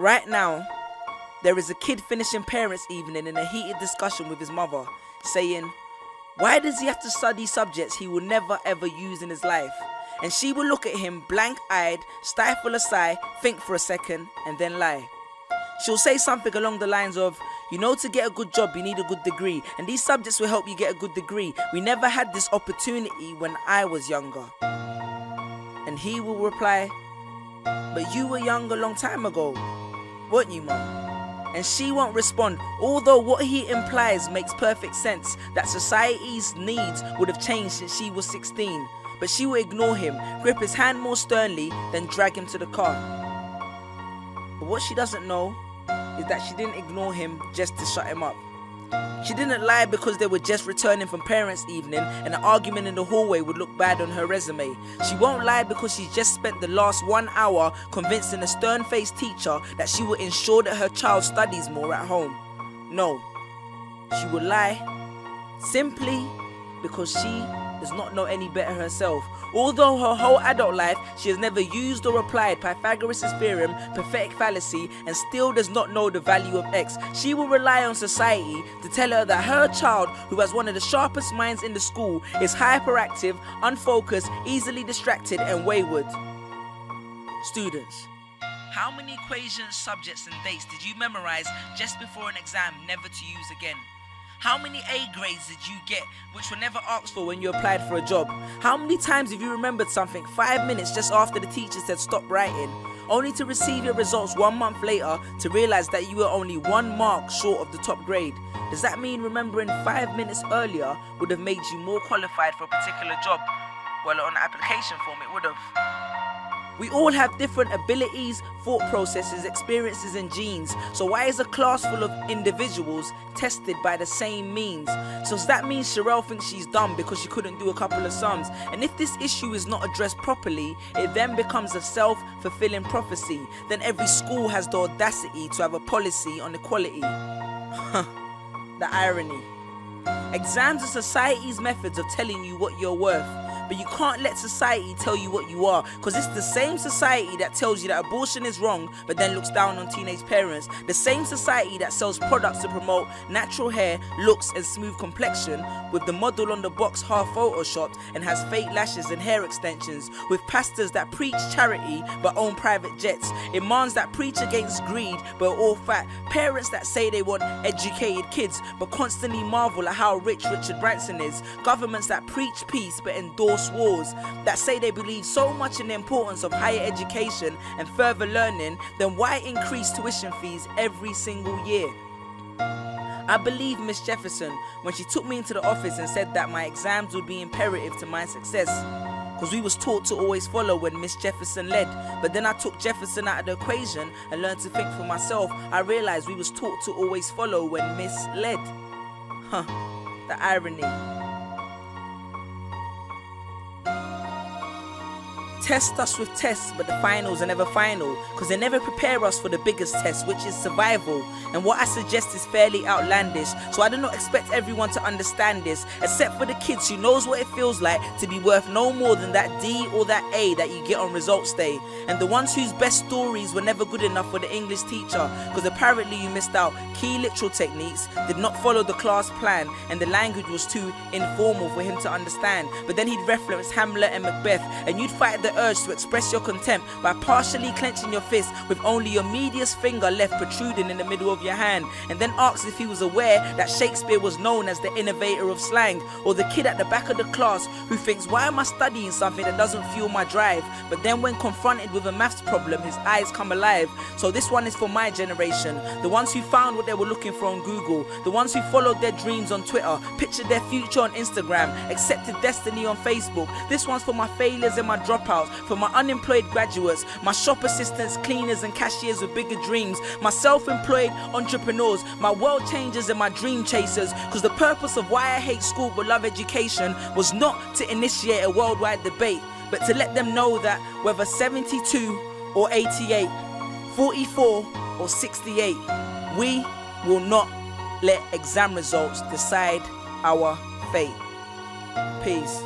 Right now, there is a kid finishing parents' evening in a heated discussion with his mother, saying, why does he have to study subjects he will never ever use in his life? And she will look at him blank-eyed, stifle a sigh, think for a second, and then lie. She'll say something along the lines of, you know, to get a good job you need a good degree, and these subjects will help you get a good degree. We never had this opportunity when I was younger. And he will reply, but you were young a long time ago, weren't you, Mum? And she won't respond, although what he implies makes perfect sense, that society's needs would have changed since she was 16. But she will ignore him, grip his hand more sternly, then drag him to the car. But what she doesn't know is that she didn't ignore him just to shut him up. She didn't lie because they were just returning from parents' evening and an argument in the hallway would look bad on her resume. She won't lie because she's just spent the last 1 hour convincing a stern-faced teacher that she will ensure that her child studies more at home. No, she will lie simply because she does not know any better herself. Although her whole adult life she has never used or applied Pythagoras' theorem, pathetic fallacy, and still does not know the value of x, she will rely on society to tell her that her child, who has one of the sharpest minds in the school, is hyperactive, unfocused, easily distracted, and wayward. Students, how many equations, subjects, and dates did you memorize just before an exam never to use again? How many A grades did you get which were never asked for when you applied for a job? How many times have you remembered something 5 minutes just after the teacher said stop writing, only to receive your results 1 month later to realize that you were only 1 mark short of the top grade? Does that mean remembering 5 minutes earlier would have made you more qualified for a particular job? Well, on the application form it would have. We all have different abilities, thought processes, experiences and genes. So why is a class full of individuals tested by the same means? So does that mean Sherelle thinks she's dumb because she couldn't do a couple of sums? And if this issue is not addressed properly, it then becomes a self-fulfilling prophecy. Then every school has the audacity to have a policy on equality. The irony. Exams are society's methods of telling you what you're worth. But you can't let society tell you what you are, because it's the same society that tells you that abortion is wrong but then looks down on teenage parents. The same society that sells products to promote natural hair, looks and smooth complexion, with the model on the box half photoshopped and has fake lashes and hair extensions, with pastors that preach charity but own private jets, imams that preach against greed but are all fat, parents that say they want educated kids but constantly marvel at how rich Richard Branson is, governments that preach peace but endorse wars, that say they believe so much in the importance of higher education and further learning, then why increase tuition fees every single year? I believe Miss Jefferson when she took me into the office and said that my exams would be imperative to my success, because we was taught to always follow when Miss Jefferson led. But then I took Jefferson out of the equation and learned to think for myself. I realized we was taught to always follow when Miss led. The irony. Test us with tests, but the finals are never final, because they never prepare us for the biggest test, which is survival. And what I suggest is fairly outlandish, so I do not expect everyone to understand this, except for the kids who knows what it feels like to be worth no more than that D or that A that you get on results day, and the ones whose best stories were never good enough for the English teacher, because apparently you missed out key literal techniques, did not follow the class plan, and the language was too informal for him to understand. But then he'd reference Hamlet and Macbeth, and you'd fight the urge to express your contempt by partially clenching your fist with only your medius finger left protruding in the middle of your hand, and then asked if he was aware that Shakespeare was known as the innovator of slang, or the kid at the back of the class who thinks, why am I studying something that doesn't fuel my drive? But then when confronted with a maths problem, his eyes come alive. So this one is for my generation, the ones who found what they were looking for on Google, the ones who followed their dreams on Twitter, pictured their future on Instagram, accepted destiny on Facebook. This one's for my failures and my dropouts, for my unemployed graduates, my shop assistants, cleaners and cashiers with bigger dreams, my self-employed entrepreneurs, my world changers and my dream chasers, because the purpose of why I hate school but love education was not to initiate a worldwide debate, but to let them know that whether 72 or 88, 44 or 68, we will not let exam results decide our fate. Peace.